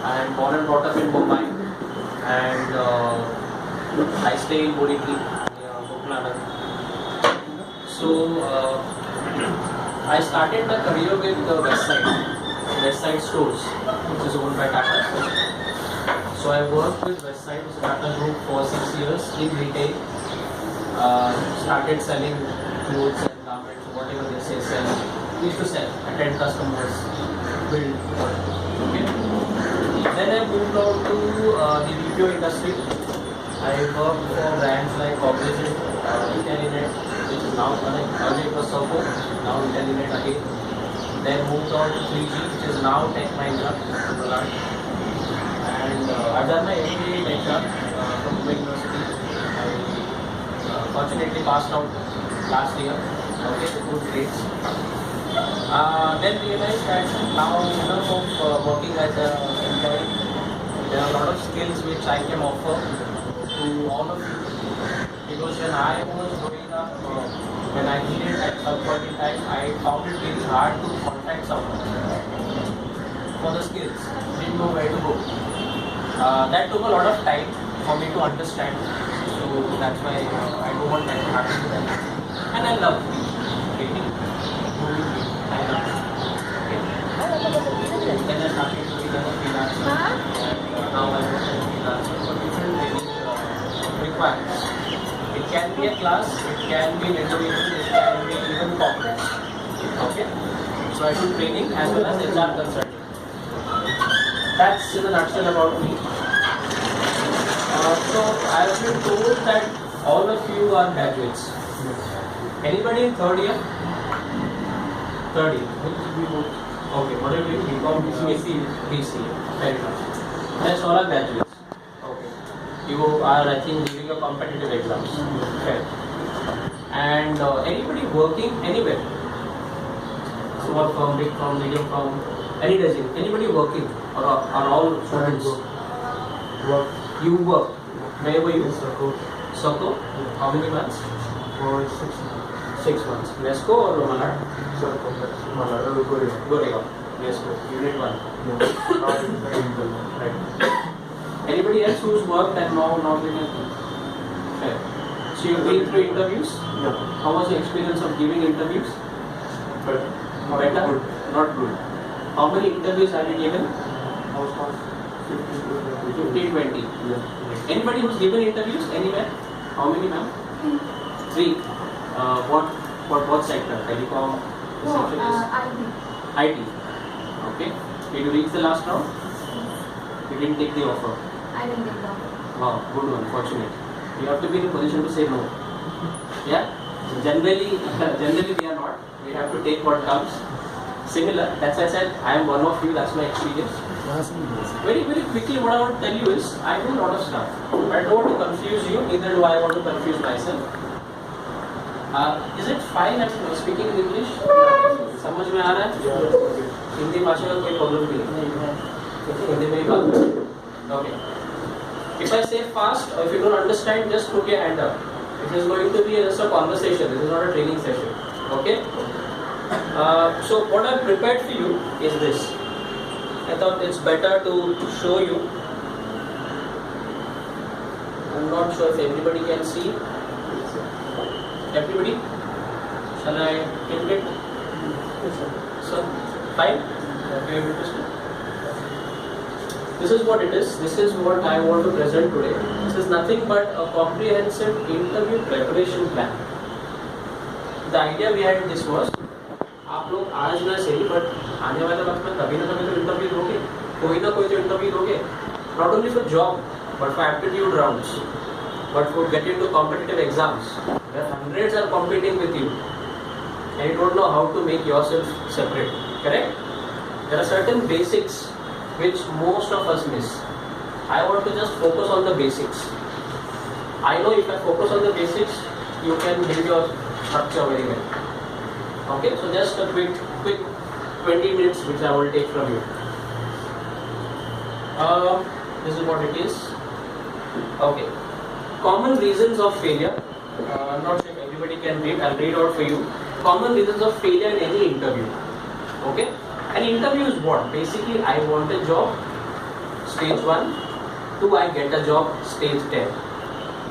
I am born and brought up in Mumbai, and I stay in Borivali, Gokulanand. So I started my career with Westside Stores, which is owned by Tata. So I worked with Westside Tata Group for 6 years in retail. Started selling clothes and garments, whatever they say sell. We used to sell, attend customers, build. Okay. Then I moved on to the BPO industry. I worked for brands like Cognizant, Intellinet, which is now earlier it was Soco, now Intellinet again. Then moved on to 3G, which is now Tech Mahindra, and I've done my MBA in HR from Mumbai University. I fortunately passed out last year, okay, with good grades. Then realized that now enough of working as an employee, there are a lot of skills which I can offer to all of you. Because when I was growing up, when I needed at some point in time, I found it really hard to contact someone for the skills. Didn't know where to go. That took a lot of time for me to understand. So that's why I don't want that to happen to them. And I love training. I love it. Okay. Then I started to be a freelancer. And now I work as a freelancer for different training requirements. It can be a class, it can be an individual, it can be even corporate. Okay? So I do training as well as HR consulting. That's in a nutshell about me. So I have been told that all of you are graduates. Anybody in third year? Third year. Okay, what are you doing? BCom, BCA. Very much. That's all are graduates. Okay. You are, I think, giving your competitive exams. Okay. And anybody working anywhere? Small firm, big firm, medium firm, any dozen. Anybody working? Or are all students? Work. You work. Where were you? Soco. Soco? How many months? For 6 months. 6 months. Nesco or Malad? Soco. Malad. Goregaon. Goregaon. Nesco. Unit 1. Yeah. Right. Anybody else who's worked and now not been okay. So you've been through interviews? Yeah. How was the experience of giving interviews? But Better? good. Not good. How many interviews have you given? I was past 15, 20. Yeah. Anybody who's given interviews anywhere? How many, ma'am? 3. What sector? Telecom? IT. Okay. Did you reach the last round? You didn't take the offer. I didn't get the offer. Wow, good one. Fortunate. You have to be in a position to say no. Yeah. Generally we are not. We have to take what comes. Similar. That's why I said I am one of you. That's my experience. Very quickly, what I want to tell you is I do a lot of stuff. I don't want to confuse you. Neither do I want to confuse myself. Is it fine at speaking in English? समझ में आ रहा है? हिंदी भाषा का कोई problem नहीं है. हिंदी में ही बात करें. Okay. If I say fast or if you don't understand, just put your hand up. It is going to be just a conversation. This is not a training session. Okay? So what I've prepared for you is this. I thought it's better to show you. I'm not sure if everybody can see. Everybody? Shall I tilt it? So, fine? Okay, interested? This is what it is. This is what I want to present today. This is nothing but a comprehensive interview preparation plan. The idea behind this was, आप लोग आज ना सही but आने वाले वक्त में कभी ना कभी तो इंटरव्यू दोगे, कोई ना कोई तो इंटरव्यू दोगे. Not only for job, but for aptitude rounds, but for getting to competitive exams, where hundreds are competing with you, and you don't know how to make yourself separate. Correct? There are certain basics which most of us miss. I want to just focus on the basics. I know if I focus on the basics, you can build your structure very well. Okay, so just a quick 20 minutes which I will take from you. This is what it is. Okay. Common reasons of failure. I'm not sure if everybody can read. I'll read out for you. Common reasons of failure in any interview. Okay. An interview is what? Basically, I want a job. stage 1 to I get a job stage 10.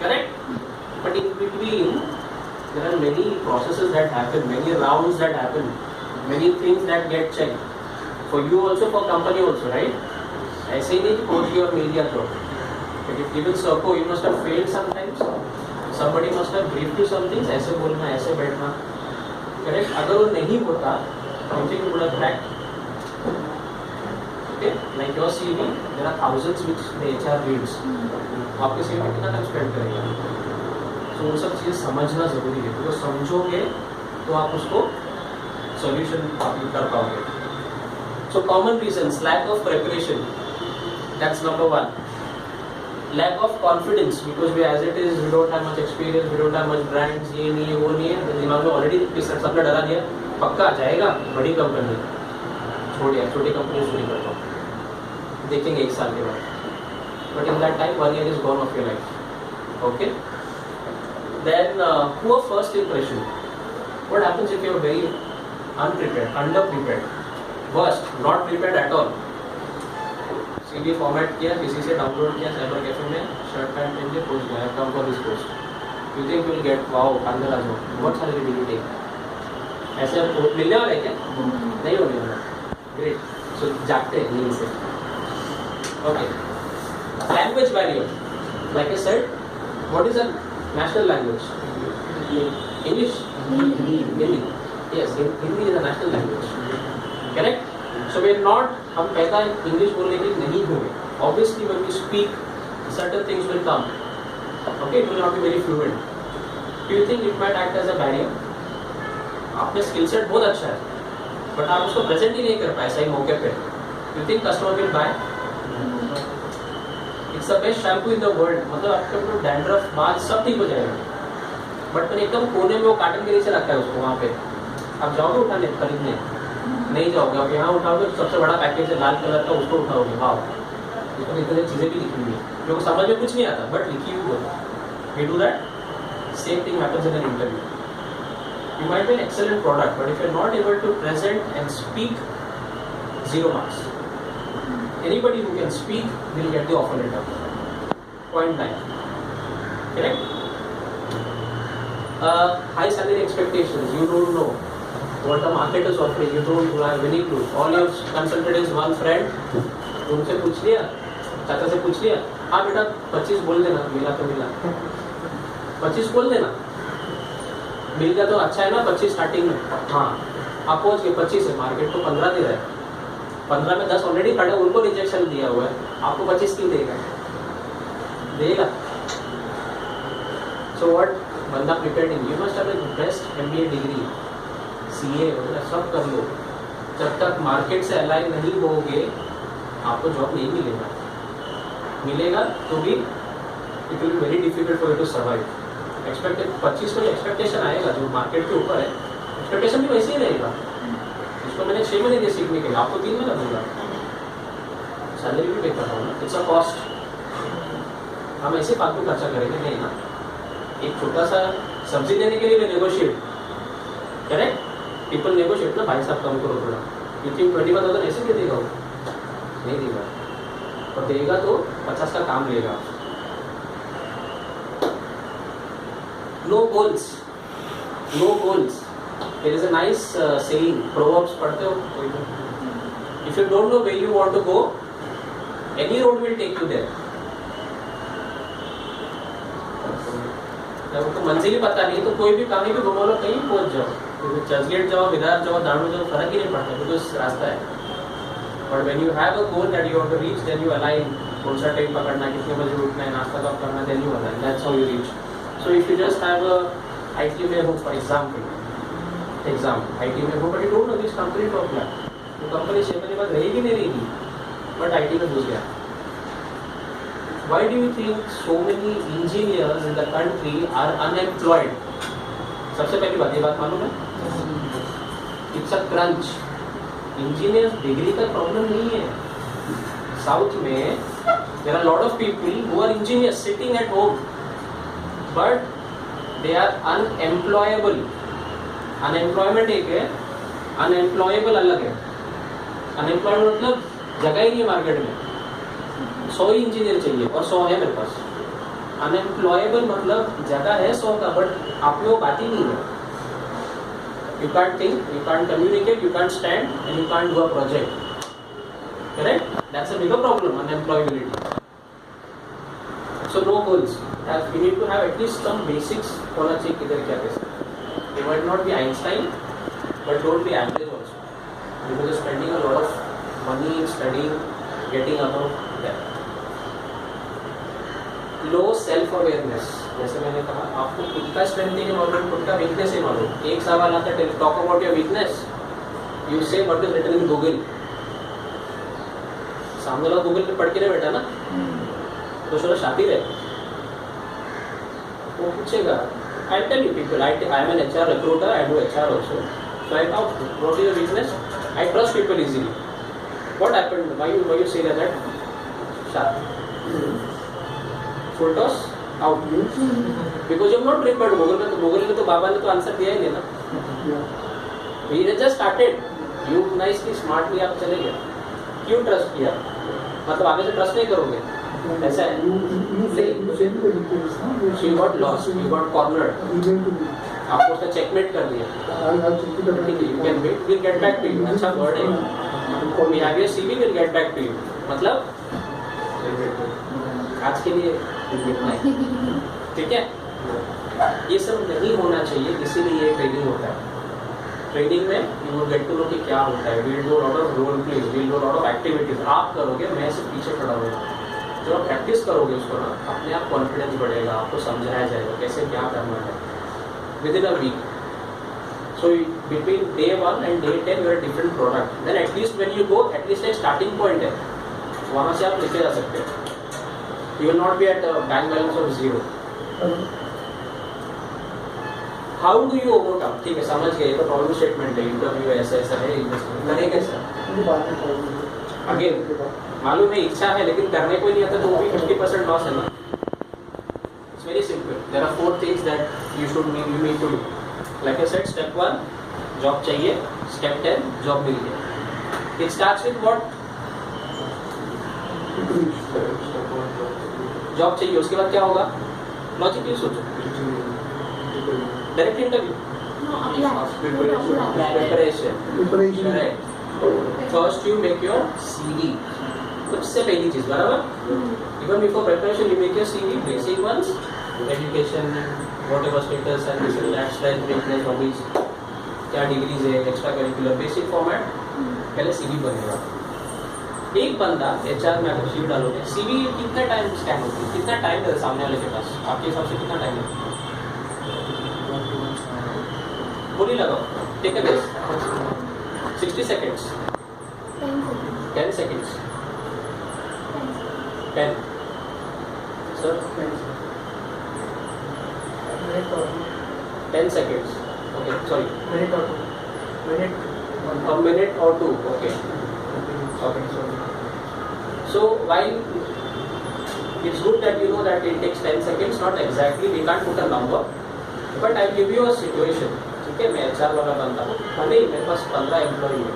Correct? But in between, there are many processes that happen, many rounds that happen, many things that get checked. For you also, for company also, right? ऐसे ही नहीं कि पहुंच गया और मिल गया job. But if given circle, you must have failed sometimes. Somebody must have briefed you some things. ऐसे बोलना, ऐसे बैठना. Correct? अगर वो नहीं होता, I think you would have cracked. Okay? Like your CV, there are thousands which the HR reads. आपके CV में कितना टाइम स्पेंड करेगा? तो वो सब चीज़ें समझना ज़रूरी है. तो समझोगे तो आप उसको solution आप कर पाओगे. So common reasons: lack of preparation. That's number one. Lack of confidence, because we as it is, we don't have much experience, we don't have much brands, ये नहीं है वो नहीं है, दिमाग में ऑलरेडी सबने डरा दिया, पक्का आ जाएगा, बड़ी कंपनी, छोटी कंपनी शुरू करता हूँ, देखेंगे 1 साल के बाद. But in that time 1 year is gone of your life. Okay. Then poor first impression. What happens if you are very unprepared, underprepared, worst, not prepared at all? CD format किया, किसी से डाउनलोड किया, cyber cafe में shirt pant पहन के post गया, come for this post. You think you will get wow अंदर आ जाओ, what salary will you take? ऐसे आपको मिलने वाला है क्या? नहीं होने वाला. ग्रेट. सो जागते हैं नींद से. Okay. Language barrier. Like I said, what is a national language? English. Hindi. Yes, Hindi is a national language. Correct? So we are not, हम पैदा इंग्लिश बोलने के लिए नहीं हुए. Obviously when we speak, certain things will come. Okay, it will not be very fluent. Do you think it might act as a barrier? आपने skill set बहुत अच्छा है, बट आप उसको प्रेजेंट ही नहीं कर पाए सही मौके पे. You think customer will buy? It's the best shampoo in the world. मतलब आपके ऊपर डैंड्रफ, बाल सब ठीक हो जाएगा. बट मैंने एकदम कोने में वो कार्टन के नीचे रखा है उसको, वहाँ पे आप जाओगे उठाने खरीदने? नहीं जाओगे. आप यहाँ उठाओगे तो सबसे बड़ा पैकेज है लाल कलर का, उसको उठाओगे. वाह, इसमें इतनी चीज़ें भी लिखी हुई है जो समझ में कुछ नहीं आता, बट लिखी हुई होती. We do that. Same thing happens in an interview. You might be an excellent product, but if you are not able to present and speak, 0 marks. Anybody who can speak will get the offer letter. Point 9. Correct? High salary expectations. You don't know what the market is offering. You don't have any clue. All you have consulted is one friend. उनसे पूछ लिया, चाचा से पूछ लिया, हाँ बेटा 25 बोल देना, मिला तो मिला. 25 बोल देना, मिल गया तो अच्छा है ना. 25 स्टार्टिंग में, हाँ आप पहुँच गए 25 है, मार्केट तो 15 दे रहा है. 15 में 10 ऑलरेडी खड़े, उनको रिजेक्शन दिया हुआ है, आपको 25 क्यों देगा? देगा. सो व्हाट, बंदा prepared in, you must have the best MBA degree, CA वगैरह सब कर लो. जब तक मार्केट से अलाइन नहीं होगे आपको जॉब नहीं मिलेगा. मिलेगा तो भी it will be very difficult for you to survive. Expected 25 में एक्सपेक्टेशन आएगा जो मार्केट के ऊपर है, एक्सपेक्टेशन भी वैसे ही रहेगा. इसको मैंने 6 महीने दिए सीखने के लिए, आपको 3 महीना दूंगा. सैलरी भी पे कर रहा हूँ ना, इट्स अ कॉस्ट. हम ऐसे फालतू खर्चा करेंगे नहीं ना. एक छोटा सा सब्जी लेने के लिए नेगोशिएट. करेक्ट? पीपल नेगोशिएट ना, भाई साहब कम करो थोड़ा. यू थिंक 21,000 ऐसे दे देगा वो? नहीं देगा. और देगा तो 50 का काम लेगा. No goals. No goals. There is a nice saying, proverbs पढ़ते हो? If you don't know where you want to go, any road will take you there. जब आपको मंजिल ही पता नहीं तो कोई भी कहीं भी घुमा लो, कहीं पहुंच जाओ. चर्चगेट जाओ, विदार जाओ, दारू जाओ, फर्क ही नहीं पड़ता, बिकॉज रास्ता है. But when you have a goal that you want to reach, then you align. कौन सा ट्रेन पकड़ना है, कितने बजे उठना है, नाश्ता कब करना है, then you align. That's how you reach. So if you just have a IT में हो फॉर एग्जाम्पल, IT में हो, but you don't know this company to apply, तो कंपनी 6 महीने बाद रहेगी नहीं रहेगी, बट IT में घुस गया. Why do you think so many engineers in the country are unemployed? सबसे पहली बात, ये बात मालूम है? It's a crunch. Engineers degree का प्रॉब्लम नहीं है. साउथ में there are a lot of people who are engineers sitting at home, but they are unemployable. Unemployment एक है, unemployable अलग है. Unemployment मतलब जगह ही नहीं है मार्केट में. 100 ही इंजीनियर चाहिए और 100 है मेरे पास। अनएम्प्लॉयबल मतलब जगह है 100 का, बट आप में वो बात ही नहीं है। You can't think, you can't communicate, you can't stand and you can't do a project, correct? That's a bigger problem, unemployability. So no goals. We need to have at least some basics होना चाहिए किधर क्या कैसे. They might not be Einstein, but don't be average also. Because you're spending a lot of money in studying, getting above that. Low self awareness. जैसे मैंने कहा, आपको खुद का strength नहीं मालूम, खुद का weakness नहीं मालूम. एक सवाल आता है, talk about your weakness. You say what is written in Google. सामने वाला Google पे पढ़ के नहीं बैठा ना. तो चलो शातिर है, वो पूछेगा। I tell you people, I am an HR recruiter, I do HR also. So I ask, what is your weakness? I trust people easily. What happened? Why you say that? Shatir. Full toss out. Because you have not prepared Google में, तो Google ने तो बाबा ने तो answer दिया ही नहीं ना. We just started. You nicely smartly आप चले गए. क्यों ट्रस्ट किया? मतलब आगे से ट्रस्ट नहीं करोगे. ऐसा है. You got lost, you got cornered. आपको उसने checkmate कर दिया. ठीक है, you can wait, we'll get back to you. अच्छा word है. We have your CV, we'll get back to you. मतलब आज के लिए इतना ही. ठीक है? ये सब नहीं होना चाहिए, इसीलिए ये ट्रेनिंग होता है. ट्रेनिंग में you will get to know कि क्या होता है. We'll do lot of role plays, we'll do lot of activities. आप करोगे, मैं सिर्फ पीछे खड़ा हूँ. जब आप प्रैक्टिस करोगे उसको ना, अपने आप कॉन्फिडेंस बढ़ेगा, आपको समझाया जाएगा कैसे क्या करना है within a week. So between day 1 and day 10 you are different product. Then at least when you go, at least एक स्टार्टिंग पॉइंट है, वहाँ से आप लेके जा सकते हो. You will not be at bank balance of 0. How do you overcome? ठीक है, समझ गए, तो प्रॉब्लम स्टेटमेंट है, इंटरव्यू ऐसा ऐसा है, करें कैसा? अगेन मालूम है, इच्छा है, लेकिन करने को नहीं आता, तो वो भी 50% लॉस है ना. It's very simple. There are 4 things that you need to do. Like I said, step 1 job चाहिए, स्टेप 10 जॉब मिल गया. इट स्टार्ट्स विद व्हाट? जॉब चाहिए, उसके बाद क्या होगा? लॉजिकली सोचो. Direct interview, preparation. First you make your CV. सबसे पहली चीज, बराबर. Even before preparation you make your CV, basic ones, education, whatever status and this and that, strength, weakness, hobbies, क्या डिग्रीज है, एक्स्ट्रा करिकुलर, बेसिक फॉर्मेट. पहले CV बनेगा. एक बंदा HR में अगर CV डालोगे, CV कितना टाइम स्कैन होती है, कितना टाइम है सामने वाले के पास? आपके हिसाब से कितना टाइम है? बोली लगाओ. Take a guess. 60 seconds. 10 seconds. 10. Sir? 10 seconds. Okay, sorry. A minute or two. Okay. Okay. So while it's good that you know that it takes 10 seconds, not exactly, we can't put a number, but I'll give you a situation. ठीक है, मैं HR वाला बनता हूँ, भले ही मेरे पास 15 employee है.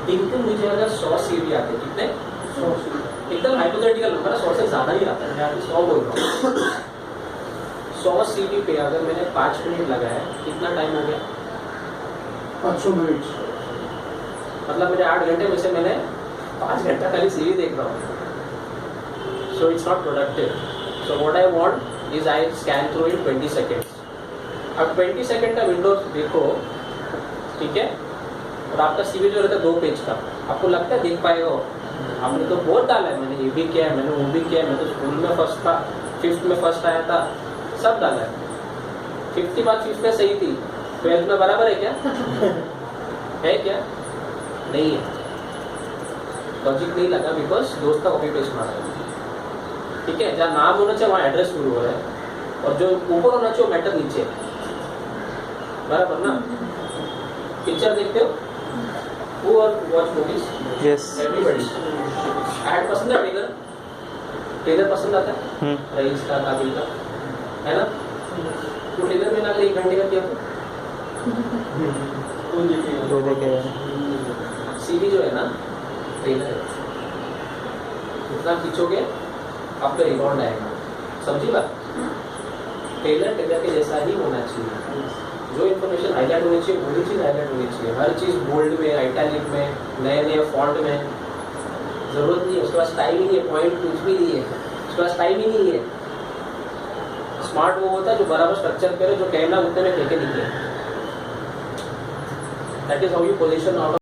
दिन को मुझे अगर 100 CV आते, कितने? 100. एकदम हाइपोथेटिकल नंबर, 100 से ज़्यादा ही आता है, मैं 100 बोल रहा हूँ. 100 CV पे अगर मैंने 5 मिनट लगाया, कितना टाइम हो गया? 500 मिनट. मतलब मेरे 8 घंटे में से मैंने 5 घंटा खाली CV देख रहा हूँ. So it's not productive. So what I want is I scan through in 20 seconds. अब 20 सेकंड का विंडो देखो, ठीक है, और आपका CV जो रहता है 2 पेज का, आपको लगता है देख पाएगा वो? हमने तो बहुत डाला है, मैंने ये भी किया है, मैंने वो भी किया है, मैं तो स्कूल में फर्स्ट था, 5th में फर्स्ट आया था, सब डाला है. 5th की बात 5th में सही थी, 12th में बराबर है क्या? है क्या? नहीं है. लॉजिक नहीं लगा, बिकॉज दोस्त का कॉपी पेस्ट मारा है. ठीक है, जहाँ नाम होना चाहिए वहाँ एड्रेस शुरू हो रहा है, और जो ऊपर होना चाहिए वो मैटर नीचे है. बराबर ना? पिक्चर देखते हो? Who or watch movies? Yes. Everybody. Ad पसंद है? ट्रेलर? ट्रेलर पसंद आता है? रईस का, काबिल का, है ना? तो ट्रेलर में अगर 1 घंटे का क्या हो? दो देखे. CV जो है ना, ट्रेलर है. जितना खींचोगे आप पे रिबाउंड आएगा, समझी बात? टेलर के जैसा ही होना चाहिए। जो इन्फॉर्मेशन हाईलाइट होनी चाहिए वही चीज़ हाईलाइट होनी चाहिए। हर चीज़ बोल्ड में, आइटैलिक में, नए नए फॉन्ट में जरूरत नहीं है। उसके पास टाइम ही नहीं है, पॉइंट कुछ भी नहीं है, उसके पास टाइम ही नहीं है। स्मार्ट वो होता है जो बराबर स्ट्रक्चर करे, जो कहना उतने में फेंके निकले। That is how you position out